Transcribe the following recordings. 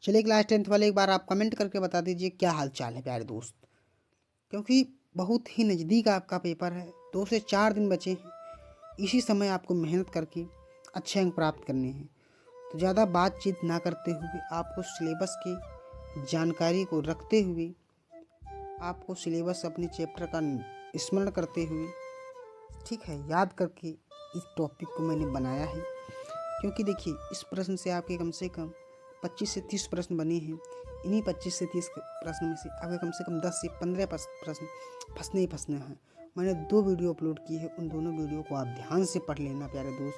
चलिए class 10th वाले एक बार आप कमेंट करके बता दीजिए क्या हाल चाल है प्यारे दोस्त, क्योंकि बहुत ही नज़दीक आपका पेपर है, 2 से 4 दिन बचे हैं। इसी समय आपको मेहनत करके अच्छे अंक प्राप्त करने हैं। तो ज़्यादा बातचीत ना करते हुए आपको सिलेबस की जानकारी को रखते हुए, आपको सिलेबस अपने चैप्टर का स्मरण करते हुए, ठीक है, याद करके इस टॉपिक को मैंने बनाया है। क्योंकि देखिए, इस प्रश्न से आपके कम से कम 25 से 30 प्रश्न बने हैं। इन्हीं 25 से 30 प्रश्न में से आपके कम से कम 10 से 15 प्रश्न फंसने ही फंसने हैं। मैंने 2 वीडियो अपलोड की है, उन दोनों वीडियो को आप ध्यान से पढ़ लेना प्यारे दोस्त,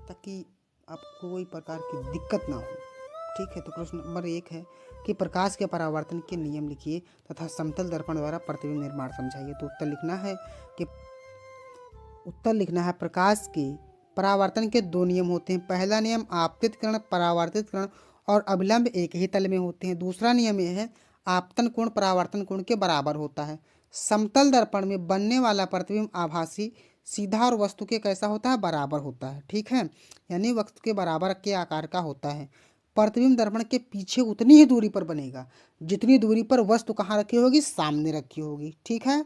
ताकि आपको कोई प्रकार की दिक्कत ना हो। ठीक है, तो प्रश्न नंबर 1 है कि प्रकाश के परावर्तन के नियम लिखिए तथा समतल दर्पण द्वारा प्रतिबिंब निर्माण समझाइए। तो उत्तर लिखना है प्रकाश के परावर्तन के 2 नियम होते हैं। पहला नियम आपतित किरण परावर्तित किरण और अभिलंब एक ही तल में होते हैं। दूसरा नियम यह है आपतन कोण परावर्तन कोण के बराबर होता है। समतल दर्पण में बनने वाला प्रतिबिंब आभासी सीधा और वस्तु के कैसा होता है, बराबर होता है। ठीक है, यानी वस्तु के बराबर के आकार का होता है। प्रतिबिंब दर्पण के पीछे उतनी ही दूरी पर बनेगा जितनी दूरी पर वस्तु कहाँ रखी होगी, सामने रखी होगी। ठीक है,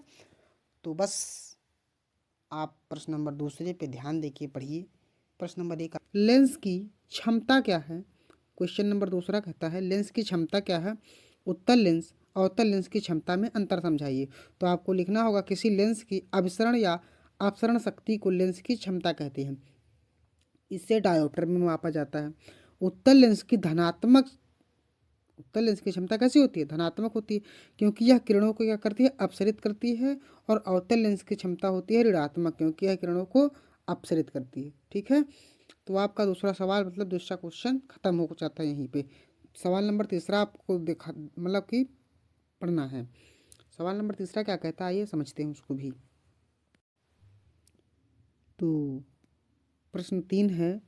तो बस आप प्रश्न नंबर दूसरे पे ध्यान देके पढ़िए। प्रश्न नंबर 1, लेंस की क्षमता क्या है। क्वेश्चन नंबर दूसरा कहता है लेंस की क्षमता क्या है। उत्तल लेंस अवतल लेंस की क्षमता में अंतर समझाइए। तो आपको लिखना होगा किसी लेंस की अभिसरण या अपसरण शक्ति को लेंस की क्षमता कहते हैं। इससे डायोप्टर में मापा जाता है। उत्तल लेंस की क्षमता कैसी होती है, धनात्मक होती है, क्योंकि यह किरणों को क्या करती है, अपसरित करती है। और अवतल लेंस की क्षमता होती है ऋणात्मक, क्योंकि यह किरणों को अपसरित करती है। ठीक है, तो आपका दूसरा सवाल मतलब दूसरा क्वेश्चन खत्म हो जाता है यहीं पे। सवाल नंबर तीसरा आपको देखा मतलब कि पढ़ना है। सवाल नंबर तीसरा क्या कहता है, आइए समझते हैं उसको भी। तो प्रश्न 3 है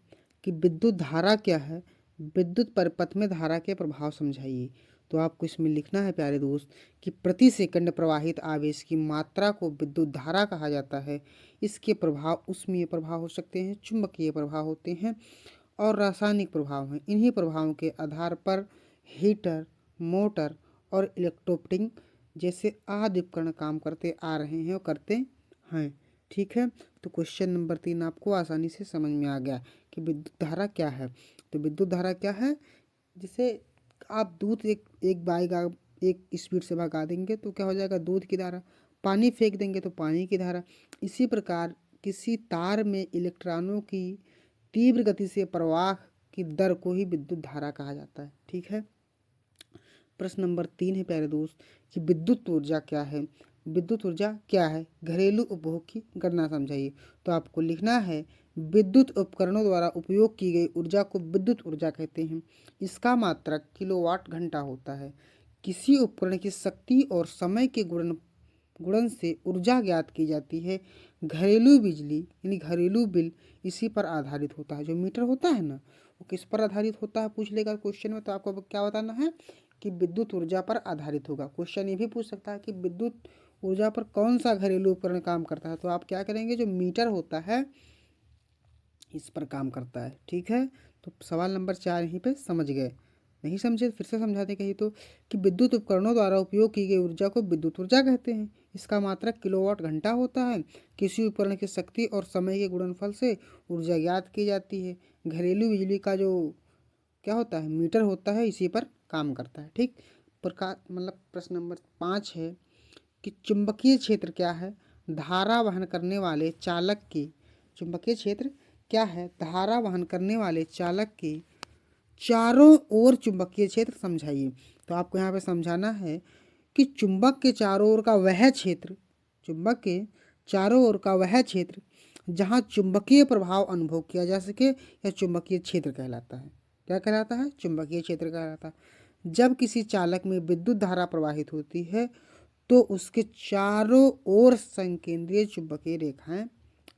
कि विद्युत धारा क्या है। विद्युत परिपथ में धारा के प्रभाव समझाइए। तो आपको इसमें लिखना है प्यारे दोस्त कि प्रति सेकंड प्रवाहित आवेश की मात्रा को विद्युत धारा कहा जाता है। इसके प्रभाव उष्मीय प्रभाव हो सकते हैं, चुंबकीय प्रभाव होते हैं और रासायनिक प्रभाव हैं। इन्हीं प्रभावों के आधार पर हीटर, मोटर और इलेक्ट्रोप्टिंग जैसे आदि उपकरण काम करते आ रहे हैं और करते हैं। ठीक है, तो क्वेश्चन नंबर 3 आपको आसानी से समझ में आ गया कि विद्युत धारा क्या है। तो विद्युत धारा क्या है, जिसे आप दूध एक स्पीड से भगा देंगे तो क्या हो जाएगा, दूध की धारा। पानी फेंक देंगे तो पानी की धारा। इसी प्रकार किसी तार में इलेक्ट्रॉनों की तीव्र गति से प्रवाह की दर को ही विद्युत धारा कहा जाता है। ठीक है, प्रश्न नंबर 3 है प्यारे दोस्त कि विद्युत ऊर्जा क्या है। विद्युत ऊर्जा क्या है, घरेलू उपभोग की गणना समझाइए। तो आपको लिखना है विद्युत उपकरणों द्वारा उपयोग की गई ऊर्जा को विद्युत ऊर्जा कहते हैं। इसका मात्रक किलोवाट घंटा होता है। किसी उपकरण की शक्ति और समय के गुणन से ऊर्जा ज्ञात की जाती है। घरेलू बिजली यानी घरेलू बिल इसी पर आधारित होता है। जो मीटर होता है ना, वो किस पर आधारित होता है पूछ लेगा क्वेश्चन में, तो आपको क्या बताना है कि विद्युत ऊर्जा पर आधारित होगा। क्वेश्चन ये भी पूछ सकता है कि विद्युत ऊर्जा पर कौन सा घरेलू उपकरण काम करता है, तो आप क्या करेंगे, जो मीटर होता है इस पर काम करता है। ठीक है, तो सवाल नंबर 4 यहीं पे समझ गए। नहीं समझे फिर से समझाते कहीं तो कि विद्युत उपकरणों द्वारा उपयोग की गई ऊर्जा को विद्युत ऊर्जा कहते हैं। इसका मात्रक किलोवाट घंटा होता है। किसी उपकरण की शक्ति और समय के गुणनफल से ऊर्जा ज्ञात की जाती है। घरेलू बिजली का जो क्या होता है, मीटर होता है, इसी पर काम करता है। ठीक, प्रकार मतलब प्रश्न नंबर 5 है कि चुंबकीय क्षेत्र क्या है। धारा वहन करने वाले चालक की चुंबकीय क्षेत्र क्या है, धारा वहन करने वाले चालक के चारों ओर चुंबकीय क्षेत्र समझाइए। तो आपको यहाँ पे समझाना है कि चुंबक के चारों ओर का वह क्षेत्र, चुंबक के चारों ओर का वह क्षेत्र जहाँ चुंबकीय प्रभाव अनुभव किया जा सके यह चुंबकीय क्षेत्र कहलाता है। क्या कहलाता है, चुंबकीय क्षेत्र कहलाता है। जब किसी चालक में विद्युत धारा प्रवाहित होती है तो उसके चारों ओर संकेंद्रीय चुंबकीय रेखाएं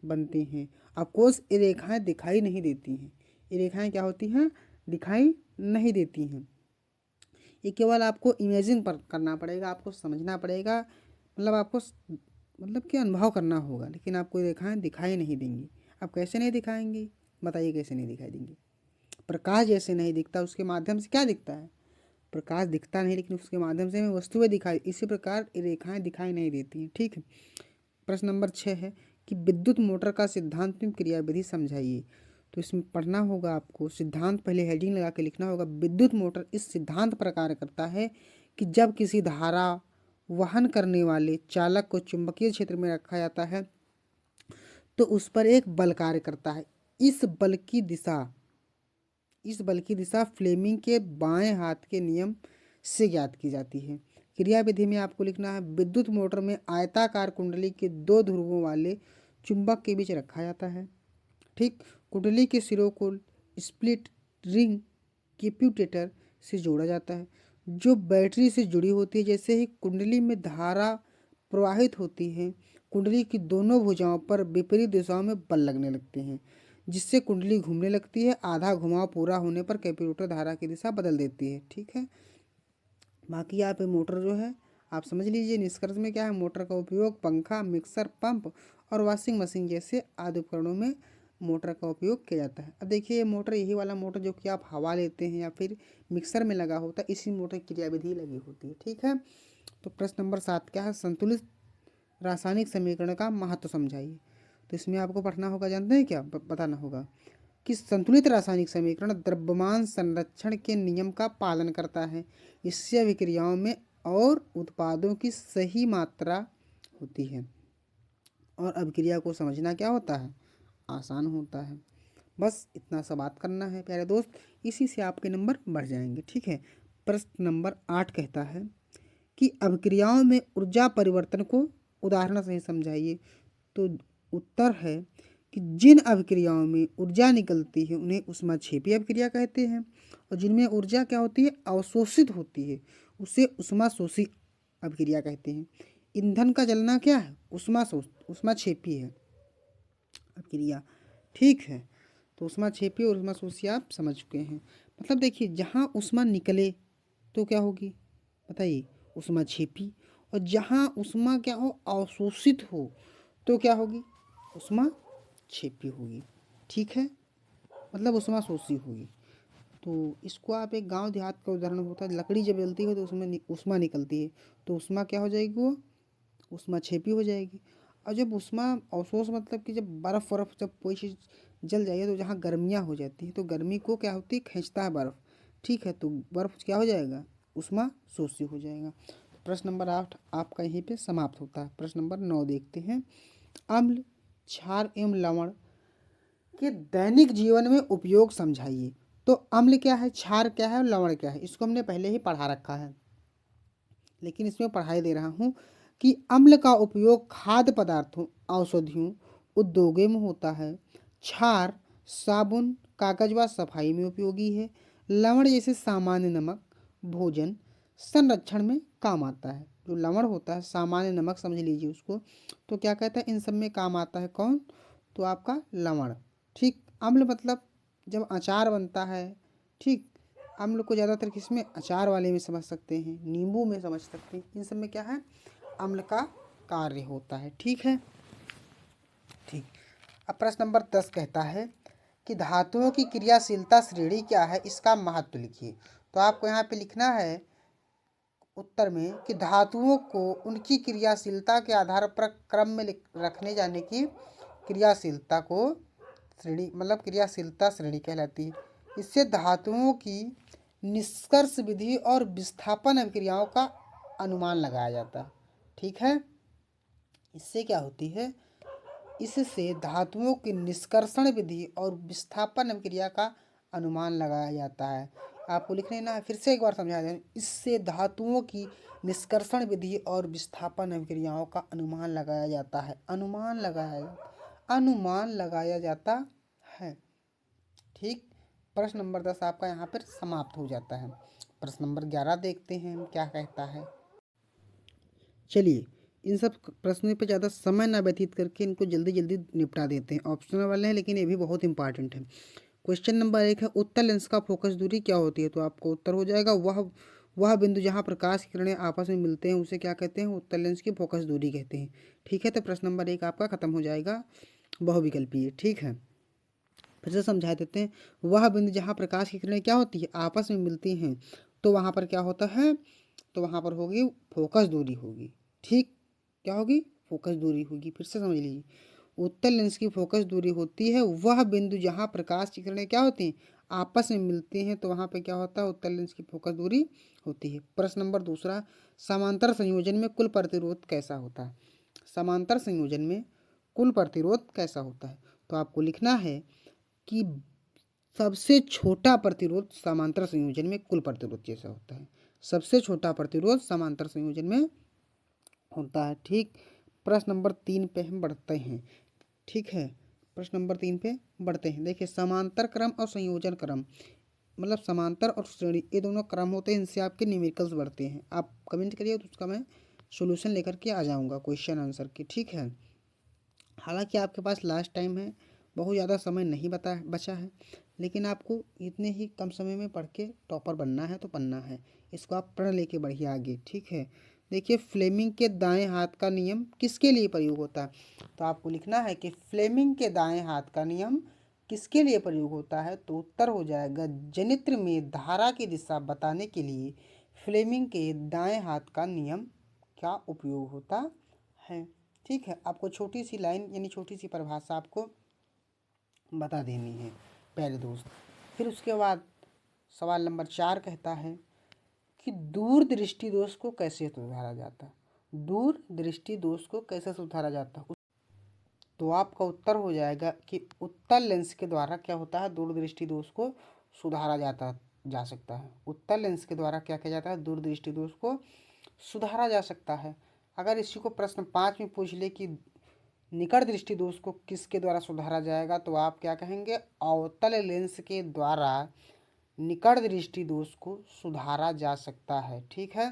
बनती हैं। अफकोर्स ये रेखाएं दिखाई नहीं देती हैं। ये रेखाएं क्या होती हैं, दिखाई नहीं देती हैं। ये केवल आपको इमेजिन पर करना पड़ेगा, आपको समझना पड़ेगा, मतलब आपको मतलब कि अनुभव करना होगा, लेकिन आपको ये रेखाएं दिखाई नहीं देंगी। आप कैसे नहीं दिखाएंगी, बताइए कैसे नहीं दिखाई देंगी। प्रकाश जैसे नहीं दिखता, उसके माध्यम से क्या दिखता है, प्रकाश दिखता नहीं लेकिन उसके माध्यम से हमें वस्तुएं दिखाई, इसी प्रकार रेखाएं दिखाई नहीं देती हैं। ठीक है। प्रश्न नंबर 6 है कि विद्युत मोटर का सिद्धांत में क्रियाविधि समझाइए। तो इसमें पढ़ना होगा आपको, सिद्धांत पहले हेडिंग लगा के लिखना होगा। विद्युत मोटर इस सिद्धांत पर कार्य करता है कि जब किसी धारा वहन करने वाले चालक को चुंबकीय क्षेत्र में रखा जाता है तो उस पर एक बल कार्य करता है। इस बल की दिशा फ्लेमिंग के बाएं हाथ के नियम से ज्ञात की जाती है। क्रियाविधि में आपको लिखना है, विद्युत मोटर में आयताकार कुंडली के 2 ध्रुवों वाले चुंबक के बीच रखा जाता है। ठीक, कुंडली के सिरों को स्प्लिट रिंग कैप्यूटेटर से जोड़ा जाता है जो बैटरी से जुड़ी होती है। जैसे ही कुंडली में धारा प्रवाहित होती है, कुंडली की दोनों भुजाओं पर विपरीत दिशाओं में बल लगने लगते हैं जिससे कुंडली घूमने लगती है। आधा घुमाव पूरा होने पर कैप्यूटेटर धारा की दिशा बदल देती है। ठीक है। बाकी यहाँ पे मोटर जो है आप समझ लीजिए। निष्कर्ष में क्या है, मोटर का उपयोग पंखा, मिक्सर, पंप और वॉशिंग मशीन जैसे आदि उपकरणों में मोटर का उपयोग किया जाता है। अब देखिए ये मोटर, यही वाला मोटर जो कि आप हवा लेते हैं या फिर मिक्सर में लगा होता है, इसी मोटर की क्रियाविधि लगी होती है। ठीक है। तो प्रश्न नंबर 7 क्या है, संतुलित रासायनिक समीकरण का महत्व समझाइए। तो इसमें आपको पढ़ना होगा, जानते हैं क्या, बताना होगा कि संतुलित रासायनिक समीकरण द्रव्यमान संरक्षण के नियम का पालन करता है। इससे अभिक्रियाओं में और उत्पादों की सही मात्रा होती है और अभिक्रिया को समझना क्या होता है, आसान होता है। बस इतना सा बात करना है प्यारे दोस्त, इसी से आपके नंबर बढ़ जाएंगे। ठीक है। प्रश्न नंबर 8 कहता है कि अभिक्रियाओं में ऊर्जा परिवर्तन को उदाहरण से समझाइए। तो उत्तर है कि जिन अभिक्रियाओं में ऊर्जा निकलती है उन्हें ऊष्माक्षेपी अभिक्रिया कहते हैं और जिनमें ऊर्जा क्या होती है, अवशोषित होती है, उसे ऊष्माशोषी अभिक्रिया कहते हैं। ईंधन का जलना क्या है, ऊष्माक्षेपी है अभिक्रिया। ठीक है। तो ऊष्माक्षेपी और ऊष्माशोषी आप समझ चुके हैं। मतलब देखिए, जहाँ ऊष्मा निकले तो क्या होगी बताइए, ऊष्माक्षेपी, और जहाँ ऊष्मा क्या हो, अवशोषित हो तो क्या होगी, ऊष्माक्षेपी होगी। ठीक है, मतलब ऊष्माशोषी होगी। तो इसको आप एक गांव देहात का उदाहरण होता है, लकड़ी जब जलती है तो उसमें ऊष्मा निकलती है, तो ऊष्मा क्या हो जाएगी, वो ऊष्माक्षेपी हो जाएगी। और जब ऊष्मा अवशोष मतलब कि जब बर्फ़ वर्फ जब कोई चीज़ जल जाएगी तो जहाँ गर्मियाँ हो जाती हैं तो गर्मी को क्या होती है, खींचता है बर्फ़। ठीक है, तो बर्फ़ क्या हो जाएगा, ऊष्माशोषी हो जाएगा। प्रश्न नंबर 8 आपका यहीं पे समाप्त होता है। प्रश्न नंबर 9 देखते हैं, अम्ल, क्षार एवं लवण के दैनिक जीवन में उपयोग समझाइए। तो अम्ल क्या है, क्षार क्या है और लवण क्या है, इसको हमने पहले ही पढ़ा रखा है, लेकिन इसमें पढ़ाई दे रहा हूँ कि अम्ल का उपयोग खाद्य पदार्थों, औषधियों, उद्योगों में होता है। क्षार साबुन, कागज व सफाई में उपयोगी है। लवण जैसे सामान्य नमक भोजन संरक्षण में काम आता है। जो लवण होता है, सामान्य नमक समझ लीजिए उसको, तो क्या कहता है, इन सब में काम आता है। कौन, तो आपका लवण। ठीक, अम्ल मतलब जब अचार बनता है, ठीक, अम्ल को ज़्यादातर किसमें, अचार वाले में समझ सकते हैं, नींबू में समझ सकते हैं, इन सब में क्या है, अम्ल का कार्य होता है। ठीक है। ठीक, अब प्रश्न नंबर 10 कहता है कि धातुओं की क्रियाशीलता श्रेणी क्या है, इसका महत्व लिखिए। तो आपको यहाँ पे लिखना है उत्तर में कि धातुओं को उनकी क्रियाशीलता के आधार पर क्रम में रखने जाने की क्रियाशीलता को श्रेणी, मतलब क्रियाशीलता श्रेणी कहलाती है। इससे धातुओं की निष्कर्ष विधि और विस्थापन अभिक्रियाओं का अनुमान लगाया जाता है। ठीक है, इससे क्या होती है, इससे धातुओं की निष्कर्षण विधि और विस्थापन अभिक्रिया का अनुमान लगाया जाता है। आपको लिख लेना है, फिर से एक बार समझा दें, इससे धातुओं की निष्कर्षण विधि और विस्थापन अभिक्रियाओं का अनुमान लगाया जाता है। अनुमान लगाया जाता है। ठीक, प्रश्न नंबर 10 आपका यहाँ पर समाप्त हो जाता है। प्रश्न नंबर 11 देखते हैं हम क्या कहता है। चलिए, इन सब प्रश्नों पे ज़्यादा समय ना व्यतीत करके इनको जल्दी जल्दी निपटा देते हैं। ऑप्शनल वाले हैं लेकिन ये भी बहुत इंपॉर्टेंट है। क्वेश्चन नंबर 1 है, उत्तल लेंस का फोकस दूरी क्या होती है। तो आपको उत्तर हो जाएगा, वह बिंदु जहाँ प्रकाश की किरणें आपस में मिलते हैं उसे क्या कहते हैं, उत्तल लेंस की फोकस दूरी कहते हैं। ठीक है, तो प्रश्न नंबर 1 आपका खत्म हो जाएगा, बहुविकल्पीय। ठीक है। फिर से समझा देते हैं। वह बिंदु जहाँ प्रकाश की किरणें क्या होती है, आपस में मिलती हैं, तो वहाँ पर क्या होता है, तो वहाँ पर होगी फोकस दूरी होगी। ठीक, क्या होगी, फोकस दूरी होगी। फिर से समझ लीजिए, उत्तल लेंस की फोकस दूरी होती है वह बिंदु जहाँ प्रकाश की किरणें क्या होती हैं, आपस में मिलती हैं, तो वहाँ पे क्या होता है, उत्तल लेंस की फोकस दूरी होती है। प्रश्न नंबर दूसरा, समांतर संयोजन में कुल प्रतिरोध कैसा होता है। समांतर संयोजन में कुल प्रतिरोध कैसा होता है, तो आपको लिखना है कि सबसे छोटा प्रतिरोध समांतर संयोजन में कुल प्रतिरोध जैसा होता है। सबसे छोटा प्रतिरोध समांतर संयोजन में होता है। ठीक, प्रश्न नंबर 3 पे हम बढ़ते हैं। ठीक है, प्रश्न नंबर 3 पे बढ़ते हैं। देखिए, समांतर क्रम और संयोजन क्रम, मतलब समांतर और श्रेणी, ये दोनों क्रम होते हैं, इनसे आपके न्यूमेरिकल्स बढ़ते हैं। आप कमेंट करिए तो उसका मैं सॉल्यूशन लेकर के आ जाऊंगा क्वेश्चन आंसर की। ठीक है, हालांकि आपके पास लास्ट टाइम है, बहुत ज़्यादा समय नहीं बचा है, लेकिन आपको इतने ही कम समय में पढ़ के टॉपर बनना है तो बनना है। इसको आप पढ़ लेके बढ़िए आगे। ठीक है, देखिए, फ्लेमिंग के दाएं हाथ का नियम किसके लिए प्रयोग होता है, तो आपको लिखना है कि फ्लेमिंग के दाएं हाथ का नियम किसके लिए प्रयोग होता है, तो उत्तर हो जाएगा जनित्र में धारा की दिशा बताने के लिए फ्लेमिंग के दाएं हाथ का नियम का उपयोग होता है। ठीक है, आपको छोटी सी लाइन यानी छोटी सी परिभाषा आपको बता देनी है प्यारे दोस्त। फिर उसके बाद सवाल नंबर 4 कहता है कि दूर दृष्टि दोष को कैसे सुधारा जाता है। दूर दृष्टि दोष को कैसे सुधारा जाता है, तो आपका उत्तर हो जाएगा कि उत्तल लेंस के द्वारा क्या होता है, दूरदृष्टि दोष को सुधारा जा सकता है। उत्तल लेंस के द्वारा क्या किया जाता है, दूरदृष्टि दोष को सुधारा जा सकता है। अगर इसी को प्रश्न 5 में पूछ ले कि निकट दृष्टि दोष को किसके द्वारा सुधारा जाएगा, तो आप क्या कहेंगे, अवतल लेंस के द्वारा निकट दृष्टि दोष को सुधारा जा सकता है। ठीक है,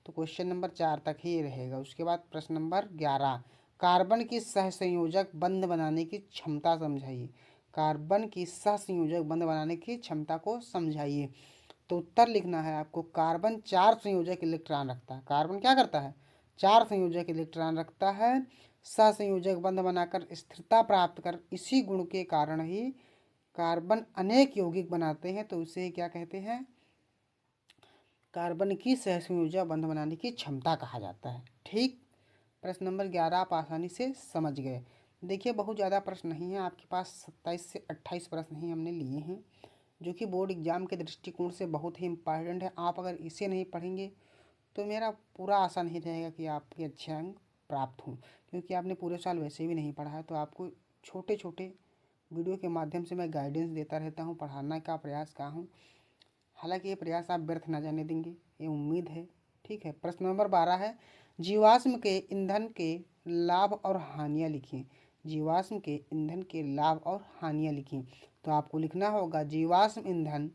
तो क्वेश्चन नंबर 4 तक ही रहेगा। उसके बाद प्रश्न नंबर 11, कार्बन की सहसंयोजक बंध बनाने की क्षमता समझाइए। कार्बन की सहसंयोजक बंध बनाने की क्षमता को समझाइए। तो उत्तर लिखना है आपको, कार्बन 4 संयोजक इलेक्ट्रॉन रखता है। कार्बन क्या करता है, 4 संयोजक इलेक्ट्रॉन रखता है। सहसंयोजक बंध बनाकर स्थिरता प्राप्त कर, इसी गुण के कारण ही कार्बन अनेक यौगिक बनाते हैं, तो उसे क्या कहते हैं, कार्बन की सहसंयोजक बंध बनाने की क्षमता कहा जाता है। ठीक, प्रश्न नंबर 11 आप आसानी से समझ गए। देखिए, बहुत ज़्यादा प्रश्न नहीं है आपके पास, 27 से 28 प्रश्न ही हमने लिए हैं, जो कि बोर्ड एग्जाम के दृष्टिकोण से बहुत ही इम्पॉर्टेंट है। आप अगर इसे नहीं पढ़ेंगे तो मेरा पूरा आशा नहीं रहेगा कि आपके अच्छे अंक प्राप्त हों, क्योंकि आपने पूरे साल वैसे भी नहीं पढ़ा है। तो आपको छोटे छोटे वीडियो के माध्यम से मैं गाइडेंस देता रहता हूँ, पढ़ाना का प्रयास का हूँ। हालांकि ये प्रयास आप व्यर्थ ना जाने देंगे, ये उम्मीद है। ठीक है, प्रश्न नंबर 12 है, जीवाश्म के ईंधन के लाभ और हानियाँ लिखिए। जीवाश्म के ईंधन के लाभ और हानियाँ लिखिए। तो आपको लिखना होगा, जीवाश्म ईंधन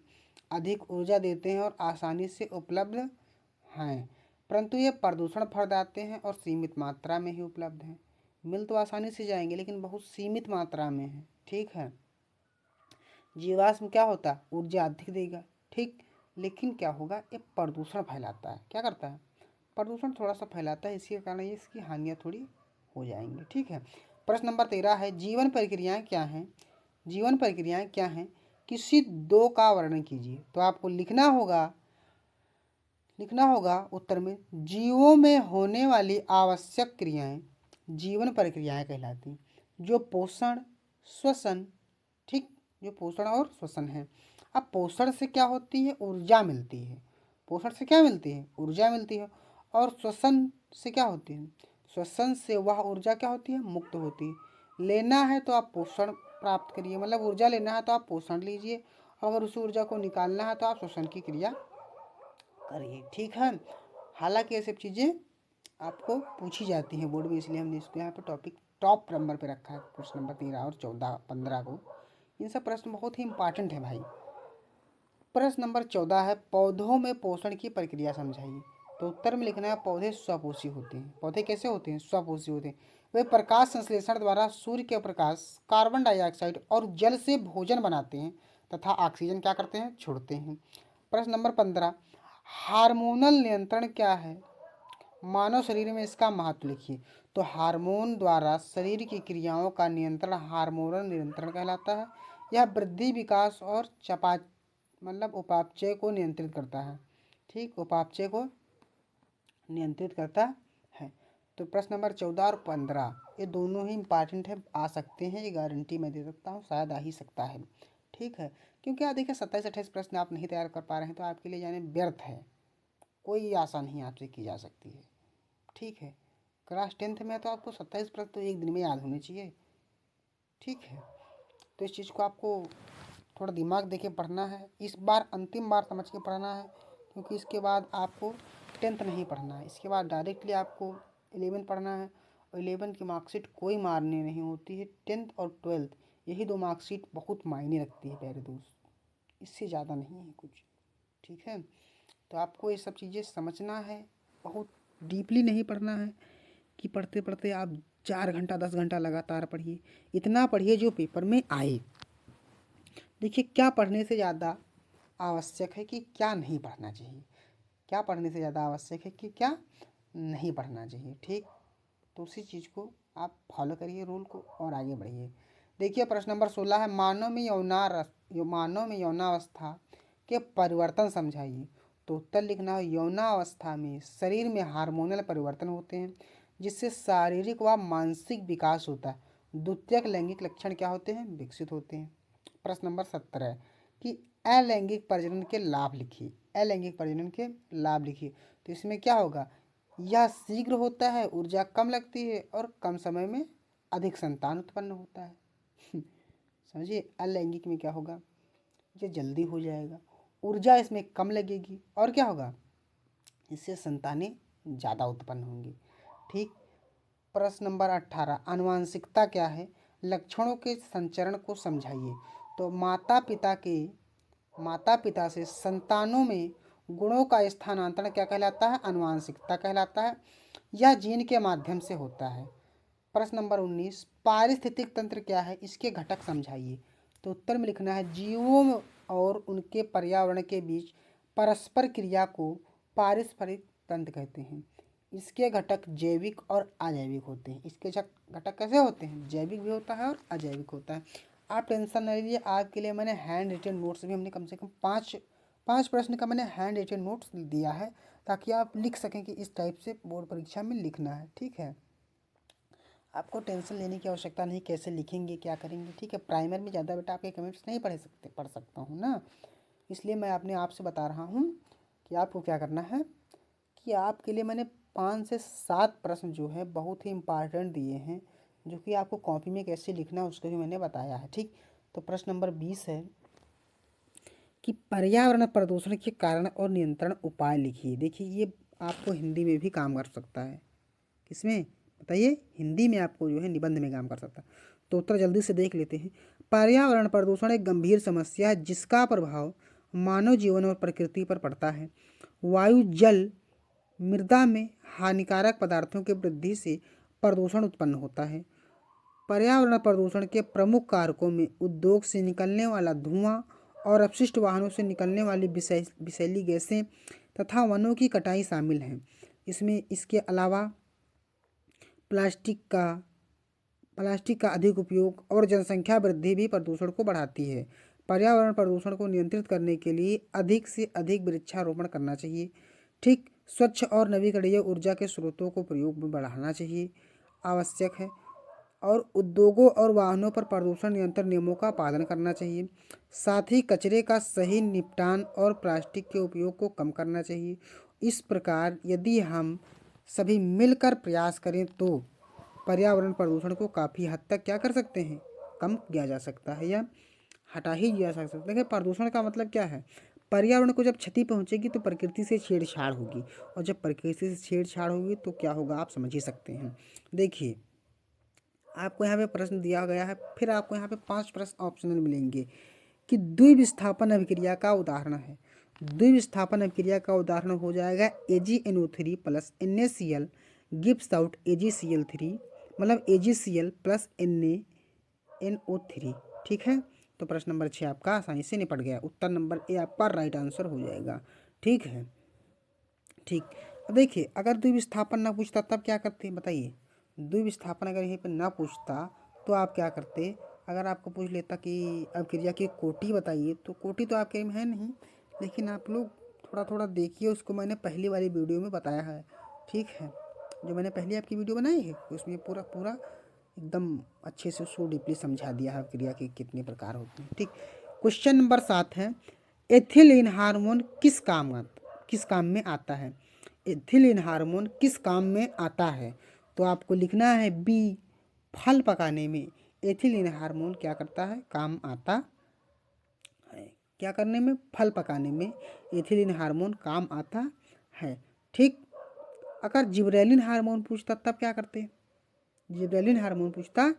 अधिक ऊर्जा देते हैं और आसानी से उपलब्ध हैं, परंतु ये प्रदूषण फैलाते हैं और सीमित मात्रा में ही उपलब्ध हैं। मिल तो आसानी से जाएंगे लेकिन बहुत सीमित मात्रा में है। ठीक है, जीवाश्म क्या होता है, ऊर्जा अधिक देगा। ठीक, लेकिन क्या होगा, ये प्रदूषण फैलाता है। क्या करता है, प्रदूषण थोड़ा सा फैलाता है, इसी के कारण ये इसकी हानियाँ थोड़ी हो जाएंगी। ठीक है, प्रश्न नंबर 13 है, जीवन प्रक्रियाएं क्या हैं। जीवन प्रक्रियाएं क्या हैं, किसी दो का वर्णन कीजिए। तो आपको लिखना होगा उत्तर में, जीवों में होने वाली आवश्यक क्रियाएं जीवन प्रक्रियाएं कहलाती, जो पोषण श्वसन, ठीक, जो पोषण और श्वसन है। अब पोषण से क्या होती है, ऊर्जा मिलती है। पोषण से क्या मिलती है, ऊर्जा मिलती है। और श्वसन से क्या होती है, श्वसन से वह ऊर्जा क्या होती है, मुक्त होती है। लेना है तो आप पोषण प्राप्त करिए, मतलब ऊर्जा लेना है तो आप पोषण लीजिए, अगर उस ऊर्जा को निकालना है तो आप श्वसन की क्रिया करिए। ठीक है, हालांकि ये सब चीज़ें आपको पूछी जाती हैं बोर्ड में, इसलिए हमने इसको यहाँ पे टॉपिक टॉप नंबर पे रखा है। प्रश्न नंबर 13 और 14 15 को, इन सब प्रश्न बहुत ही इंपॉर्टेंट है भाई। प्रश्न नंबर 14 है, पौधों में पोषण की प्रक्रिया समझाइए। तो उत्तर में लिखना है, पौधे स्वपोषी होते हैं। पौधे कैसे होते हैं, स्वपोषी होते हैं। वे प्रकाश संश्लेषण द्वारा सूर्य के प्रकाश, कार्बन डाइऑक्साइड और जल से भोजन बनाते हैं तथा ऑक्सीजन क्या करते हैं, छोड़ते हैं। प्रश्न नंबर 15, हार्मोनल नियंत्रण क्या है, मानव शरीर में इसका महत्व लिखिए। तो हार्मोन द्वारा शरीर की क्रियाओं का नियंत्रण हार्मोनल नियंत्रण कहलाता है। यह वृद्धि, विकास और उपापचय को नियंत्रित करता है। ठीक, उपापचय को नियंत्रित करता है। तो प्रश्न नंबर 14 और 15 ये दोनों ही इंपॉर्टेंट है, आ सकते हैं, ये गारंटी मैं दे सकता हूँ, शायद आ ही सकता है। ठीक है, क्योंकि आप देखिए 27-28 प्रश्न आप नहीं तैयार कर पा रहे हैं तो आपके लिए जाने व्यर्थ है, कोई आशा नहीं आपसे की जा सकती है। ठीक है, क्लास 10th में तो आपको 27 प्रश्न तो एक दिन में याद होने चाहिए। ठीक है, तो इस चीज़ को आपको थोड़ा दिमाग दे के पढ़ना है, इस बार अंतिम बार समझ के पढ़ना है, क्योंकि इसके बाद आपको 10th नहीं पढ़ना है, इसके बाद डायरेक्टली आपको 11 पढ़ना है। और 11 की मार्कशीट कोई मारने नहीं होती है, 10th और 12th यही दो मार्कशीट बहुत मायने रखती है प्यारे दोस्त, इससे ज़्यादा नहीं है कुछ। ठीक है, तो आपको ये सब चीज़ें समझना है, बहुत डीपली नहीं पढ़ना है कि पढ़ते पढ़ते आप 4 घंटा 10 घंटा लगातार पढ़िए, इतना पढ़िए जो पेपर में आए। देखिए क्या पढ़ने से ज़्यादा आवश्यक है कि क्या नहीं पढ़ना चाहिए, क्या पढ़ने से ज़्यादा आवश्यक है कि क्या नहीं पढ़ना चाहिए। ठीक, तो उसी चीज़ को आप फॉलो करिए रूल को और आगे बढ़िए। देखिए प्रश्न नंबर 16 है, मानव में यौनावस्था के परिवर्तन समझाइए। तो उत्तर लिखना है, यौनावस्था में शरीर में हार्मोनल परिवर्तन होते हैं जिससे शारीरिक व मानसिक विकास होता है। द्वितीयक लैंगिक लक्षण क्या होते हैं? विकसित होते हैं। प्रश्न नंबर 17 कि अलैंगिक प्रजनन के लाभ लिखिए। अलैंगिक प्रजनन के लाभ लिखिए। तो इसमें क्या होगा, यह शीघ्र होता है, ऊर्जा कम लगती है और कम समय में अधिक संतान उत्पन्न होता है। समझिए, अलैंगिक में क्या होगा, ये जल्दी हो जाएगा, ऊर्जा इसमें कम लगेगी और क्या होगा, इससे संतानें ज़्यादा उत्पन्न होंगी। ठीक, प्रश्न नंबर 18 आनुवांशिकता क्या है? लक्षणों के संचरण को समझाइए। तो माता पिता से संतानों में गुणों का स्थानांतरण क्या कहलाता है? आनुवांशिकता कहलाता है। यह जीन के माध्यम से होता है। प्रश्न नंबर 19 पारिस्थितिक तंत्र क्या है? इसके घटक समझाइए। तो उत्तर में लिखना है, जीवों और उनके पर्यावरण के बीच परस्पर क्रिया को पारस्परिक तंत्र कहते हैं। इसके घटक जैविक और अजैविक होते हैं। इसके घटक कैसे होते हैं? जैविक भी होता है और अजैविक होता है। आप टेंशन न लीजिए, आपके लिए मैंने हैंड रिटन नोट्स भी, हमने कम से कम पाँच प्रश्न का मैंने हैंड रिटन नोट्स दिया है ताकि आप लिख सकें कि इस टाइप से बोर्ड परीक्षा में लिखना है। ठीक है, आपको टेंशन लेने की आवश्यकता नहीं, कैसे लिखेंगे क्या करेंगे। ठीक है, प्राइमर में ज़्यादा बेटा आपके कमेंट्स नहीं पढ़ सकता हूँ ना, इसलिए मैं अपने आप से बता रहा हूँ कि आपको क्या करना है कि आपके लिए मैंने 5 से 7 प्रश्न जो है बहुत ही इम्पॉर्टेंट दिए हैं, जो कि आपको कॉपी में कैसे लिखना है उसको भी मैंने बताया है। ठीक, तो प्रश्न नंबर 20 है कि पर्यावरण प्रदूषण के कारण और नियंत्रण उपाय लिखिए। देखिए ये आपको हिंदी में भी काम कर सकता है। किसमें बताइए? हिंदी में आपको जो है निबंध में काम कर सकता है। तो उत्तर जल्दी से देख लेते हैं। पर्यावरण प्रदूषण एक गंभीर समस्या है जिसका प्रभाव मानव जीवन और प्रकृति पर पड़ता है। वायु, जल, मृदा में हानिकारक पदार्थों की वृद्धि से प्रदूषण उत्पन्न होता है। पर्यावरण प्रदूषण के प्रमुख कारकों में उद्योग से निकलने वाला धुआं और अपशिष्ट वाहनों से निकलने वाली विषैली गैसें तथा वनों की कटाई शामिल हैं। इसमें इसके अलावा प्लास्टिक का अधिक उपयोग और जनसंख्या वृद्धि भी प्रदूषण को बढ़ाती है। पर्यावरण प्रदूषण को नियंत्रित करने के लिए अधिक से अधिक वृक्षारोपण करना चाहिए। ठीक, स्वच्छ और नवीकरणीय ऊर्जा के स्रोतों को प्रयोग में बढ़ाना चाहिए, आवश्यक है। और उद्योगों और वाहनों पर प्रदूषण नियंत्रण नियमों का पालन करना चाहिए। साथ ही कचरे का सही निपटान और प्लास्टिक के उपयोग को कम करना चाहिए। इस प्रकार यदि हम सभी मिलकर प्रयास करें तो पर्यावरण प्रदूषण को काफ़ी हद तक क्या कर सकते हैं? कम किया जा सकता है या हटा ही जा सकता है। देखिए प्रदूषण का मतलब क्या है? पर्यावरण को जब क्षति पहुंचेगी तो प्रकृति से छेड़छाड़ होगी, और जब प्रकृति से छेड़छाड़ होगी तो क्या होगा आप समझ ही सकते हैं। देखिए आपको यहाँ पे प्रश्न दिया गया है, फिर आपको यहाँ पे 5 प्रश्न ऑप्शनल मिलेंगे कि द्विविस्थापन अभिक्रिया का उदाहरण है। द्विविस्थापन अभिक्रिया का उदाहरण हो जाएगा AgNO3 plus NaCl gives out AgCl3, मतलब AgCl प्लस NaNO3। ठीक है, तो प्रश्न नंबर 6 आपका आसानी से निपट गया। उत्तर नंबर ए आपका राइट आंसर हो जाएगा। ठीक है, ठीक। अब देखिए अगर द्विविस्थापन ना पूछता तब क्या करते हैं बताइए? द्विविस्थापन अगर यहीं पर ना पूछता तो आप क्या करते? अगर आपको पूछ लेता कि अब क्रिया की कोटि बताइए, तो कोटि तो आपके में है नहीं, लेकिन आप लोग थोड़ा थोड़ा देखिए, उसको मैंने पहली वाली वीडियो में बताया है। ठीक है, जो मैंने पहले आपकी वीडियो बनाई है उसमें पूरा पूरा एकदम अच्छे से उसको डीपली समझा दिया है क्रिया के कितने प्रकार होते हैं। ठीक, क्वेश्चन नंबर 7 है, एथिलीन हार्मोन किस काम में आता है? एथिलीन हार्मोन किस काम में आता है? तो आपको लिखना है बी, फल पकाने में एथिलीन हार्मोन क्या करता है, काम आता है। क्या करने में? फल पकाने में एथिलीन हार्मोन काम आता है। ठीक, अगर जिबरेलिन हार्मोन पूछता तब क्या करते? जिबरेलिन हार्मोन पूछता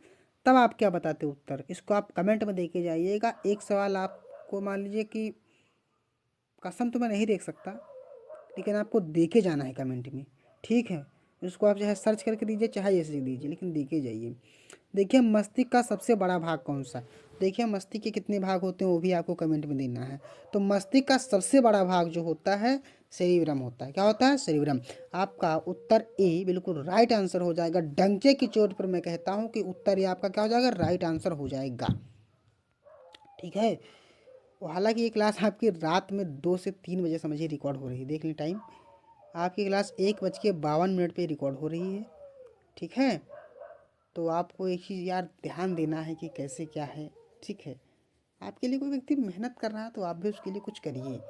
तब आप क्या बताते उत्तर? इसको आप कमेंट में दे के जाइएगा। एक सवाल आपको मान लीजिए कि कसम तो मैं नहीं देख सकता, लेकिन आपको दे के जाना है कमेंट में। ठीक है, उसको आप चाहे सर्च करके दीजिए चाहे ऐसे दीजिए, लेकिन दे के जाइए। देखिए मस्तिष्क का सबसे बड़ा भाग कौन सा? देखिए मस्तिष्क के कितने भाग होते हैं वो भी आपको कमेंट में देना है। तो मस्तिष्क का सबसे बड़ा भाग जो होता है सेरिब्रम होता है। क्या होता है? सेरिब्रम। आपका उत्तर ए बिल्कुल राइट आंसर हो जाएगा। डंके की चोट पर मैं कहता हूँ कि उत्तर ए आपका क्या हो जाएगा? राइट आंसर हो जाएगा। ठीक है, हालांकि ये क्लास आपकी रात में 2 से 3 बजे समझिए रिकॉर्ड हो रही है। देख लें टाइम, आपकी क्लास 1:52 पे रिकॉर्ड हो रही है। ठीक है, तो आपको एक चीज़ यार ध्यान देना है कि कैसे क्या है। ठीक है, आपके लिए कोई व्यक्ति मेहनत कर रहा है तो आप भी उसके लिए कुछ करिए।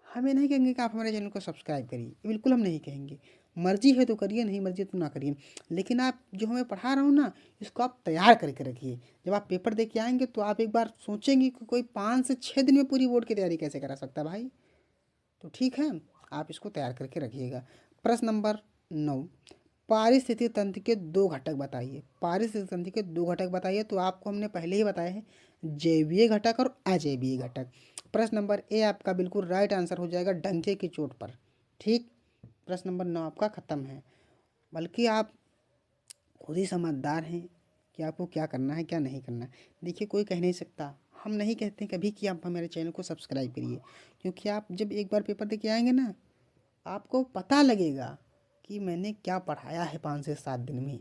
हमें नहीं कहेंगे कि आप हमारे चैनल को सब्सक्राइब करिए, बिल्कुल हम नहीं कहेंगे। मर्जी है तो करिए, नहीं मर्जी तो ना करिए। लेकिन आप जो हमें पढ़ा रहा हूँ ना, इसको आप तैयार करके रखिए। जब आप पेपर दे के आएंगे तो आप एक बार सोचेंगे कि कोई 5 से 6 दिन में पूरी बोर्ड की तैयारी कैसे करा सकता है भाई। तो ठीक है, आप इसको तैयार करके रखिएगा। प्रश्न नंबर 9, पारिस्थितिकी तंत्र के 2 घटक बताइए। पारिस्थितिकी तंत्र के 2 घटक बताइए, तो आपको हमने पहले ही बताया है, जैवीय घटक और अजैवीय घटक। प्रश्न नंबर ए आपका बिल्कुल राइट आंसर हो जाएगा, डंके की चोट पर। ठीक, प्रश्न नंबर 9 आपका ख़त्म है। बल्कि आप खुद ही समझदार हैं कि आपको क्या करना है क्या नहीं करना है। देखिए कोई कह नहीं सकता, हम नहीं कहते कभी कि आप हमारे चैनल को सब्सक्राइब करिए, क्योंकि आप जब एक बार पेपर दे के आएंगे ना, आपको पता लगेगा कि मैंने क्या पढ़ाया है 5 से 7 दिन में।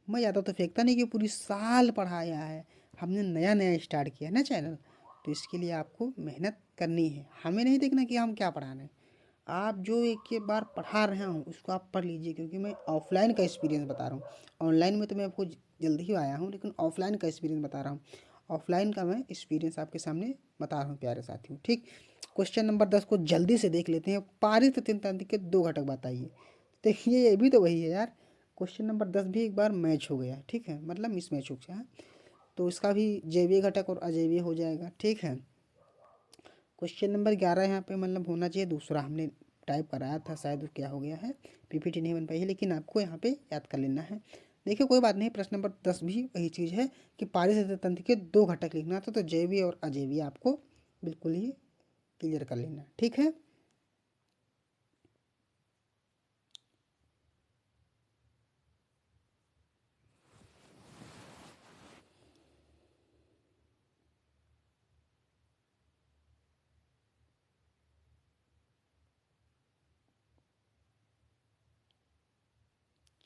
मैं ज़्यादा तो फेंकता नहीं कि पूरी साल पढ़ाया है। हमने नया नया स्टार्ट किया है ना चैनल, तो इसके लिए आपको मेहनत करनी है। हमें नहीं देखना कि हम क्या पढ़ा रहे हैं। आप जो एक एक बार पढ़ा रहे हूँ उसको आप पढ़ लीजिए, क्योंकि मैं ऑफलाइन का एक्सपीरियंस बता रहा हूँ। ऑनलाइन में तो मैं आपको जल्दी ही आया हूँ, लेकिन ऑफलाइन का एक्सपीरियंस बता रहा हूँ। ऑफलाइन का मैं एक्सपीरियंस आपके सामने बता रहा हूँ प्यारे साथियों। ठीक, क्वेश्चन नंबर 10 को जल्दी से देख लेते हैं। पारिस्थितिकी तंत्र के 2 घटक बताइए। देखिए ये भी तो वही है यार। क्वेश्चन नंबर 10 भी एक बार मैच हो गया। ठीक है, मतलब मिस मैच हो गया है, तो इसका भी जैवीय घटक और अजैवीय हो जाएगा। ठीक है, क्वेश्चन नंबर 11 यहाँ पे मतलब होना चाहिए दूसरा, हमने टाइप कराया था, शायद क्या हो गया है, पीपीटी नहीं बन पाई है, लेकिन आपको यहाँ पे याद कर लेना है। देखिए कोई बात नहीं, प्रश्न नंबर 10 भी वही चीज़ है कि पारिस्थितिकी तंत्र के 2 घटक लिखना था, तो जैवीय और अजैवीय आपको बिल्कुल ही क्लियर कर लेना है। ठीक है,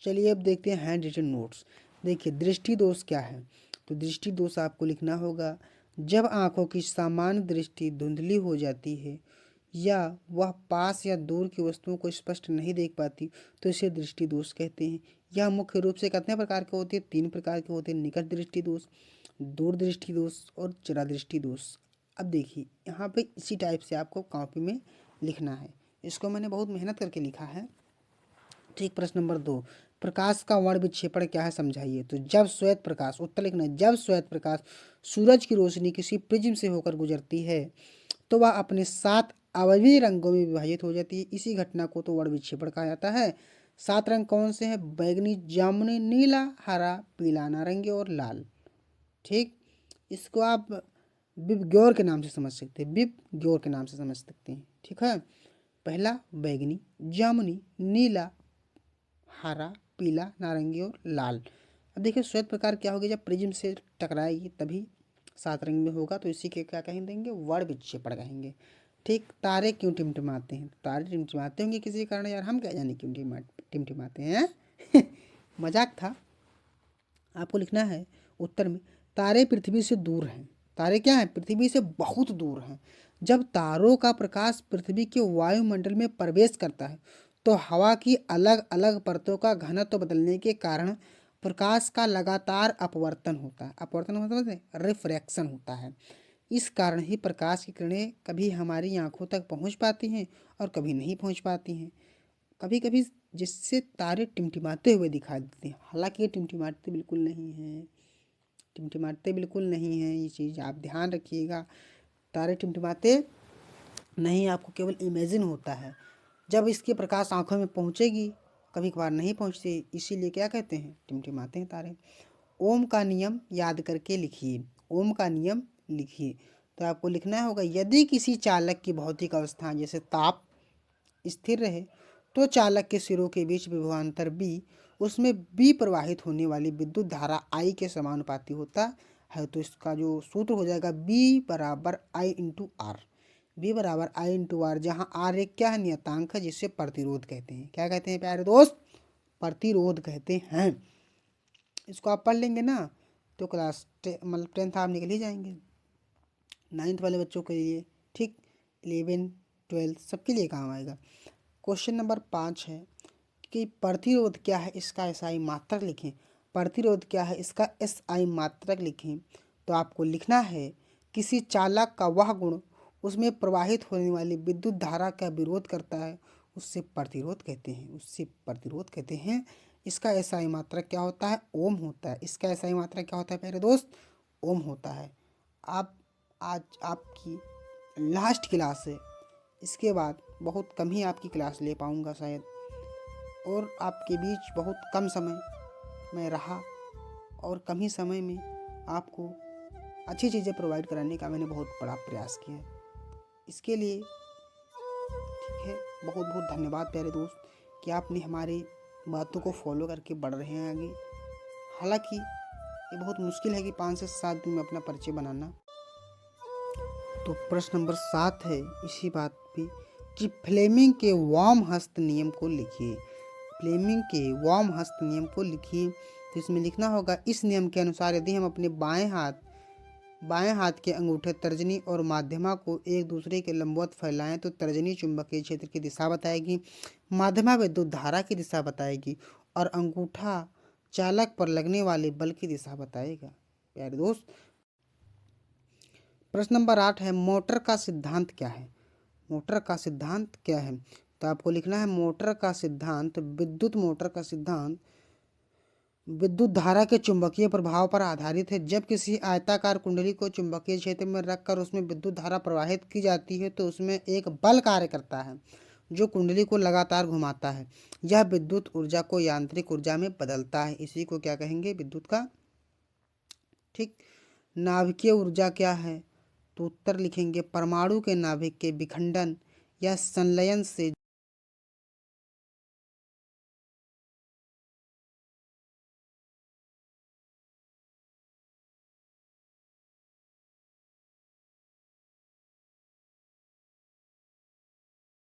चलिए अब देखते हैं हैंड रिटन नोट्स। देखिए दृष्टि दोष क्या है? तो दृष्टि दोष आपको लिखना होगा, जब आँखों की सामान्य दृष्टि धुंधली हो जाती है या वह पास या दूर की वस्तुओं को स्पष्ट नहीं देख पाती, तो इसे दृष्टि दोष कहते हैं। यह मुख्य रूप से कितने प्रकार के होते हैं? 3 प्रकार के होते हैं, निकट दृष्टि दोष, दूर दृष्टि दोष और चरा दृष्टि दोष। अब देखिए यहाँ पे इसी टाइप से आपको कॉपी में लिखना है। इसको मैंने बहुत मेहनत करके लिखा है। ठीक, प्रश्न नंबर 2, प्रकाश का वर्ण विक्षेपण क्या है समझाइए। तो जब श्वेत प्रकाश, उत्तर लिखना है, जब श्वेत प्रकाश सूरज की रोशनी किसी प्रिज्म से होकर गुजरती है तो वह अपने 7 अवयवी रंगों में विभाजित हो जाती है। इसी घटना को तो वर्ण विक्षेपण कहा जाता है। 7 रंग कौन से हैं? बैगनी, जामुनी, नीला, हरा, पीला, नारंगी और लाल। ठीक, इसको आप विबग्योर के नाम से समझ सकते हैं, विबग्योर के नाम से समझ सकते हैं। ठीक है, पहला बैगनी, जामुनी, नीला, हरा, पीला, नारंगी और लाल। अब देखिए श्वेत प्रकार क्या होगी? जब प्रिज्म से टकराएगी तभी 7 रंग में होगा, तो इसी के क्या कहें देंगे? वर्ण विक्षेपण कहेंगे। ठीक, तारे क्यों टिमटिमाते हैं? तारे टिमटिमाते होंगे किसी कारण यार, हम क्या जाने क्यों टिमटिमाते हैं। मजाक था। आपको लिखना है उत्तर में, तारे पृथ्वी से दूर हैं। तारे क्या हैं? पृथ्वी से बहुत दूर हैं। जब तारों का प्रकाश पृथ्वी के वायुमंडल में प्रवेश करता है तो हवा की अलग अलग परतों का घनत्व बदलने के कारण प्रकाश का लगातार अपवर्तन होता है। अपवर्तन मतलब रिफ्रैक्शन होता है। इस कारण ही प्रकाश की किरणें कभी हमारी आंखों तक पहुंच पाती हैं और कभी नहीं पहुंच पाती हैं। कभी कभी जिससे तारे टिमटिमाते हुए दिखाई देते हैं, हालांकि ये टिमटिमाते बिल्कुल नहीं हैं। टिमटिमाते बिल्कुल नहीं हैं, ये चीज़ आप ध्यान रखिएगा। तारे टिमटिमाते नहीं, आपको केवल इमेजिन होता है। जब इसकी प्रकाश आंखों में पहुंचेगी, कभी कभार नहीं पहुंचती, इसीलिए क्या कहते हैं? टिमटिमाते हैं तारे। ओम का नियम याद करके लिखिए। ओम का नियम लिखिए। तो आपको लिखना होगा, यदि किसी चालक की भौतिक अवस्था जैसे ताप स्थिर रहे तो चालक के सिरों के बीच विभवांतर बी, उसमें बी प्रवाहित होने वाली विद्युत धारा आई के समानुपाती होता है। तो इसका जो सूत्र हो जाएगा बी बराबर आई इंटू आर। बी बराबर आई इंटू आर, जहाँ आर एक क्या है? नियतांक है, जिसे प्रतिरोध कहते हैं। क्या कहते हैं प्यारे दोस्त? प्रतिरोध कहते हैं। इसको आप पढ़ लेंगे ना तो क्लास मतलब 10th आप निकल ही जाएंगे। 9th वाले बच्चों के लिए ठीक, 11 12 सबके लिए काम आएगा। क्वेश्चन नंबर 5 है कि प्रतिरोध क्या है, इसका एसआई मात्रक लिखें। प्रतिरोध क्या है, इसका एसआई मात्रक लिखें। तो आपको लिखना है, किसी चालक का वह गुण उसमें प्रवाहित होने वाली विद्युत धारा का विरोध करता है, उससे प्रतिरोध कहते हैं। उससे प्रतिरोध कहते हैं। इसका एसआई मात्रक क्या होता है? ओम होता है। इसका एसआई मात्रक क्या होता है प्यारे दोस्त? ओम होता है। आप आज आपकी लास्ट क्लास है, इसके बाद बहुत कम ही आपकी क्लास ले पाऊँगा शायद, और आपके बीच बहुत कम समय में रहा और कम ही समय में आपको अच्छी चीज़ें प्रोवाइड कराने का मैंने बहुत बड़ा प्रयास किया है। इसके लिए ठीक है, बहुत बहुत धन्यवाद प्यारे दोस्त कि आपने हमारी बातों को फॉलो करके बढ़ रहे हैं आगे। हालांकि ये बहुत मुश्किल है कि 5 से 7 दिन में अपना परिचय बनाना। तो प्रश्न नंबर 7 है इसी बात पे कि फ्लेमिंग के वार्म हस्त नियम को लिखिए। फ्लेमिंग के वार्म हस्त नियम को लिखिए। तो इसमें लिखना होगा, इस नियम के अनुसार यदि हम अपने बाएं हाथ के अंगूठे तर्जनी और माध्यमा को एक दूसरे के लंबवत फैलाएं तो तर्जनी चुंबकीय क्षेत्र की दिशा बताएगी, माध्यमा विद्युत धारा की दिशा बताएगी और अंगूठा चालक पर लगने वाले बल की दिशा बताएगा। प्यारे दोस्त, प्रश्न नंबर 8 है, मोटर का सिद्धांत क्या है? मोटर का सिद्धांत क्या है? तो आपको लिखना है, मोटर का सिद्धांत, विद्युत मोटर का सिद्धांत विद्युत धारा के चुंबकीय प्रभाव पर आधारित है। जब किसी आयताकार कुंडली को चुंबकीय क्षेत्र में रखकर उसमें विद्युत धारा प्रवाहित की जाती है तो उसमें एक बल कार्य करता है जो कुंडली को लगातार घुमाता है। यह विद्युत ऊर्जा को यांत्रिक ऊर्जा में बदलता है। इसी को क्या कहेंगे? विद्युत का। ठीक। नाभिकीय ऊर्जा क्या है? तो उत्तर लिखेंगे, परमाणु के नाभिक के विखंडन या संलयन से